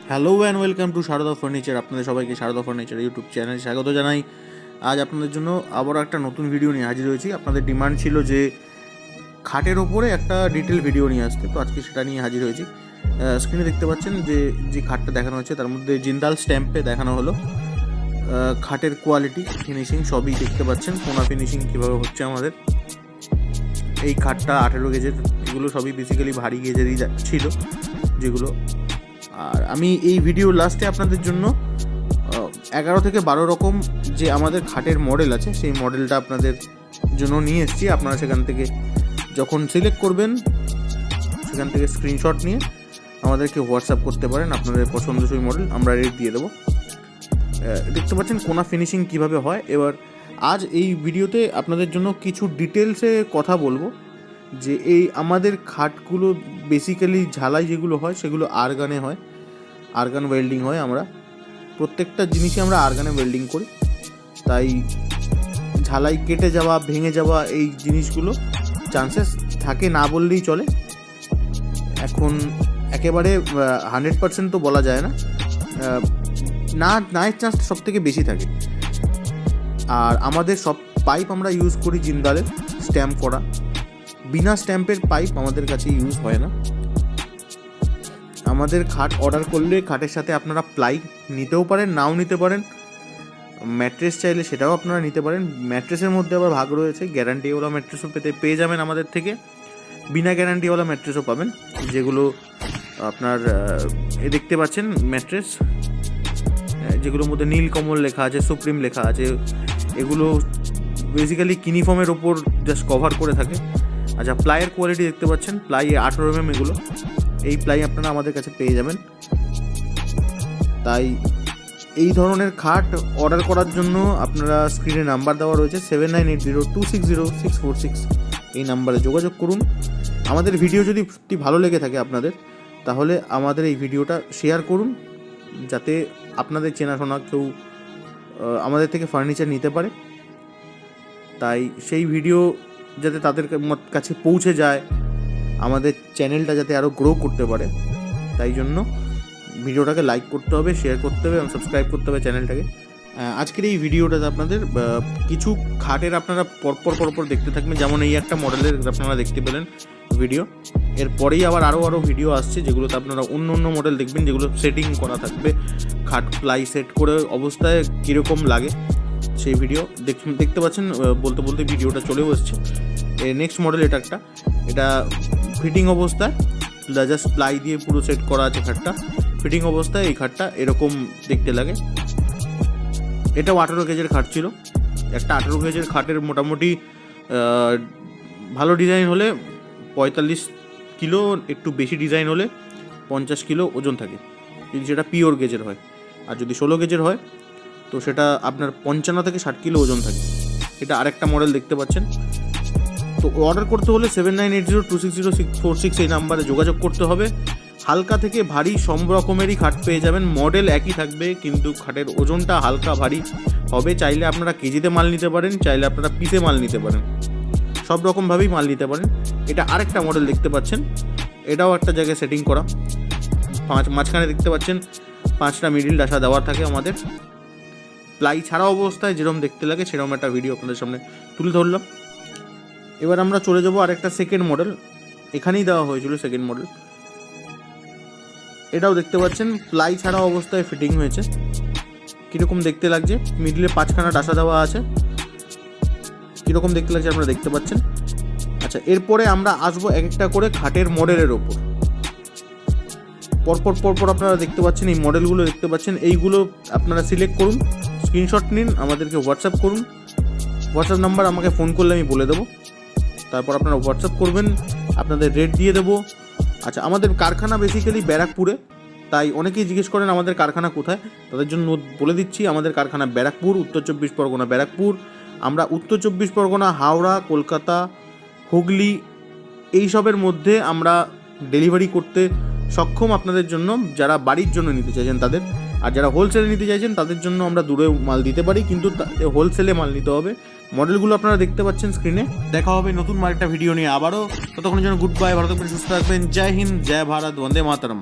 Hello and welcome to Sharda furniture. আপনাদের সবাইকে Sharada furniture YouTube চ্যানেলে স্বাগত জানাই। আজ আপনাদের জন্য আবারও একটা নতুন ভিডিও নিয়ে হাজির হয়েছি। আপনাদের ডিমান্ড ছিল যে খাটের ওপরে একটা ডিটেল ভিডিও নিয়ে আসতে, তো আজকে সেটা নিয়ে হাজির হয়েছি। স্ক্রিনে দেখতে পাচ্ছেন যে খাটটা দেখানো হচ্ছে তার মধ্যে জিন্দাল স্ট্যাম্পে দেখানো হলো। খাটের কোয়ালিটি, ফিনিশিং সবই দেখতে পাচ্ছেন, কোনা ফিনিশিং কীভাবে হচ্ছে আমাদের। এই খাটটা 18 গেজের, এগুলো সবই বেসিক্যালি ভারী গেজেরই ছিল যেগুলো। আর আমি এই ভিডিও লাস্টে আপনাদের জন্য 11 থেকে 12 রকম যে আমাদের খাটের মডেল আছে সেই মডেলটা আপনাদের জন্য নিয়ে এসেছি। আপনারা সেখান থেকে যখন সিলেক্ট করবেন সেখান থেকে স্ক্রিনশট নিয়ে আমাদেরকে হোয়াটসঅ্যাপ করতে পারেন আপনাদের পছন্দসই মডেল, আমরা রেট দিয়ে দেবো। দেখতে পাচ্ছেন কোনা ফিনিশিং কিভাবে হয়। এবার আজ এই ভিডিওতে আপনাদের জন্য কিছু ডিটেলসে কথা বলবো যে এই আমাদের খাটগুলো বেসিক্যালি ঝালাই যেগুলো হয় সেগুলো আরগানে হয়, আরগান ওয়েল্ডিং হয়। আমরা প্রত্যেকটা জিনিসই আমরা আরগানে ওয়েল্ডিং করি, তাই ঝালাই কেটে যাওয়া, ভেঙে যাওয়া এই জিনিসগুলো চান্সেস থাকে না বললেই চলে। এখন একেবারে 100% তো বলা যায় না, না এর চান্সটা সব থেকে বেশি থাকে। আর আমাদের সব পাইপ আমরা ইউজ করি জিন্দালের স্ট্যাম্প করা, বিনা স্ট্যাম্পের পাইপ আমাদের কাছে ইউজ হয় না। আমাদের খাট অর্ডার করলে খাটের সাথে আপনারা প্লাই নিতেও পারেন, নাও নিতে পারেন। ম্যাট্রেস চাইলে সেটাও আপনারা নিতে পারেন। ম্যাট্রেসের মধ্যে আবার ভাগ রয়েছে, গ্যারান্টিওয়ালা ম্যাট্রেসও পেয়ে যাবেন আমাদের থেকে, বিনা গ্যারান্টিওয়ালা ম্যাট্রেসও পাবেন, যেগুলো আপনার দেখতে পাচ্ছেন ম্যাট্রেস যেগুলোর মধ্যে নীলকমল লেখা আছে, সুপ্রিম লেখা আছে। এগুলো বেসিক্যালি কিনিফর্মের ওপর জাস্ট কভার করে থাকে। আচ্ছা, প্লাইয়ের কোয়ালিটি দেখতে পাচ্ছেন, প্লাই 18 mm এগুলো, এই প্লাই আপনারা আমাদের কাছে পেয়ে যাবেন। তাই এই ধরনের খাট অর্ডার করার জন্য আপনারা স্ক্রিনে নাম্বার দেওয়া রয়েছে 7980260646, এই নাম্বারে যোগাযোগ করুন। আমাদের ভিডিও যদি সত্যি ভালো লেগে থাকে আপনাদের, তাহলে আমাদের এই ভিডিওটা শেয়ার করুন, যাতে আপনাদের চেনাশোনা কেউ আমাদের থেকে ফার্নিচার নিতে পারে। তাই সেই ভিডিও যাতে তাদের কাছে পৌঁছে যায়, আমাদের চ্যানেলটা যাতে আরও গ্রো করতে পারে, তাই জন্য ভিডিওটাকে লাইক করতে হবে, শেয়ার করতে হবে এবং সাবস্ক্রাইব করতে হবে চ্যানেলটাকে। আজকের এই ভিডিওটাতে আপনাদের কিছু খাটের আপনারা পরপর দেখতে থাকবেন। যেমন এই একটা মডেলের আপনারা দেখতে পেলেন ভিডিও, এরপরেই আরও ভিডিও আসছে যেগুলোতে আপনারা অন্য মডেল দেখবেন, যেগুলো সেটিং করা থাকবে, খাট প্লাই সেট করে অবস্থায় কীরকম লাগে সেই ভিডিও দেখতে পাচ্ছেন। বলতে ভিডিওটা চলেও এসছে। নেক্সট মডেল এটা ফিটিং অবস্থায়, জাস্ট প্লাই দিয়ে পুরো সেট করা আছে খাটটা। ফিটিং অবস্থায় এই খাটটা এরকম দেখতে লাগে। এটাও 18 গেজের খাট ছিল। একটা 18 গেজের খাটের মোটামুটি ভালো ডিজাইন হলে 45 কিলো, একটু বেশি ডিজাইন হলে 50 কিলো ওজন থাকে, যদি সেটা পিওর গেজের হয়। আর যদি 16 গেজের হয় তো সেটা আপনার 55 থেকে 60 কিলো ওজন থাকে। এটা আরেকটা মডেল দেখতে পাচ্ছেন। তো অর্ডার করতে হলে 7980260646 এই নাম্বারে যোগাযোগ করতে হবে। হালকা থেকে ভারী সব রকমেরই খাট পেয়ে যাবেন, মডেল একই থাকবে কিন্তু খাটের ওজনটা হালকা ভারী হবে। চাইলে আপনারা কেজিতে মাল নিতে পারেন, চাইলে আপনারা পিসে মাল নিতে পারেন, সব রকমভাবেই মাল নিতে পারেন। এটা আরেকটা মডেল দেখতে পাচ্ছেন, এটাও একটা জায়গায় সেটিং করা। মাঝখানে দেখতে পাচ্ছেন 5টা মিডিল ডাসা দেওয়ার থাকে আমাদের। প্লাই ছাড়া অবস্থায় যেরকম দেখতে লাগে সেরকম একটা ভিডিও আপনাদের সামনে তুলে ধরলাম। এবার আমরা চলে যাবো আরেকটা সেকেন্ড মডেল, এখানেই দেওয়া হয়েছিল সেকেন্ড মডেল। এটাও দেখতে পাচ্ছেন প্লাই ছাড়া অবস্থায় ফিটিং হয়েছে, কীরকম দেখতে লাগছে। মিডলে 5খানা ডাসা দেওয়া আছে, কীরকম দেখতে লাগছে আপনারা দেখতে পাচ্ছেন। আচ্ছা, এরপরে আমরা আসবো এক একটা করে খাটের মডেলের ওপর। পরপর আপনারা দেখতে পাচ্ছেন, এই মডেলগুলো দেখতে পাচ্ছেন। এইগুলো আপনারা সিলেক্ট করুন, স্ক্রিনশট নিন, আমাদেরকে হোয়াটসঅ্যাপ করুন। হোয়াটসঅ্যাপ নাম্বার আমাকে ফোন করলে আমি বলে দেবো, তারপর আপনারা হোয়াটসঅ্যাপ করবেন, আপনাদের রেট দিয়ে দেবো। আচ্ছা, আমাদের কারখানা বেসিক্যালি ব্যারাকপুরে, তাই অনেকেই জিজ্ঞেস করেন আমাদের কারখানা কোথায়, তাদের জন্য বলে দিচ্ছি আমাদের কারখানা ব্যারাকপুর, উত্তর 24 পরগনা ব্যারাকপুর। আমরা উত্তর 24 পরগনা, হাওড়া, কলকাতা, হুগলি এইসবের মধ্যে আমরা ডেলিভারি করতে সক্ষম আপনাদের জন্য। যারা বাড়ির জন্য নিতে চাইছেন তাদের, আর যারা হোলসেলে নিতে চাইছেন তাদের জন্য আমরা দূরে মাল দিতে পারি, কিন্তু হোলসেলে মাল নিতে হবে। মডেলগুলো আপনারা দেখতে পাচ্ছেন স্ক্রিনে। দেখা হবে নতুন আরেকটা ভিডিও নিয়ে আবারও। ততক্ষণের জন্য গুড বাই, ভালো থাকবেন, সুস্থ থাকবেন। জয় হিন্দ, জয় ভারত, বন্দে মাতরম।